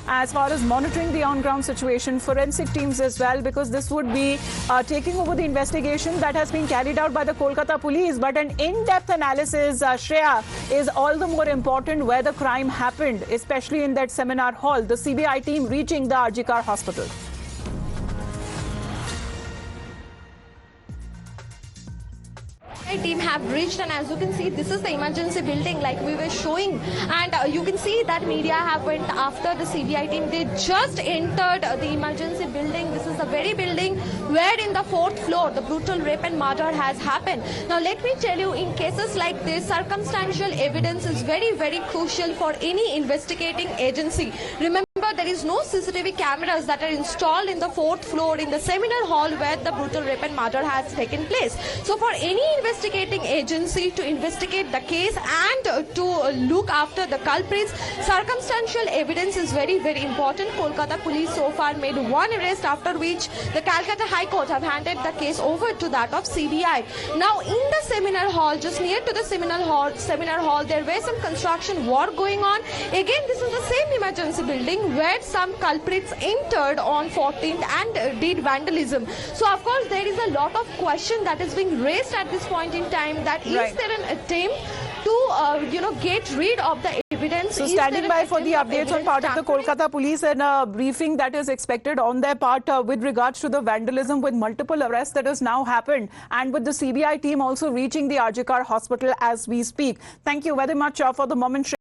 as far as monitoring the on-ground situation, forensic teams as well, because this would be taking over the investigation that has been carried out by the Kolkata police. But an in-depth analysis, Shreya, is all the more important where the crime happened, especially in that seminar hall, the CBI team reaching the RG Kar hospital. Team have reached, and as you can see, this is the emergency building like we were showing, and you can see that media have went after the CBI team. They just entered the emergency building. This is the very building where in the 4th floor the brutal rape and murder has happened. Now let me tell you, in cases like this, circumstantial evidence is very, very crucial for any investigating agency. Remember, there is no CCTV cameras that are installed in the 4th floor in the seminar hall where the brutal rape and murder has taken place. So for any investigating agency to investigate the case and to look after the culprits, circumstantial evidence is very, very important. Kolkata police so far made one arrest, after which the Calcutta High Court have handed the case over to that of CBI. Now in the seminar hall, just near to the seminar hall, there were some construction work going on. Again, this is the same emergency building where some culprits entered on 14th and did vandalism. So of course there is a lot of question that is being raised at this point in time, that is there an attempt to get rid of the evidence? So standing by for the updates on part of the Kolkata police and a briefing that is expected on their part with regards to the vandalism, with multiple arrests that has now happened, and with the CBI team also reaching the RG Kar hospital as we speak. Thank you very much for the moment.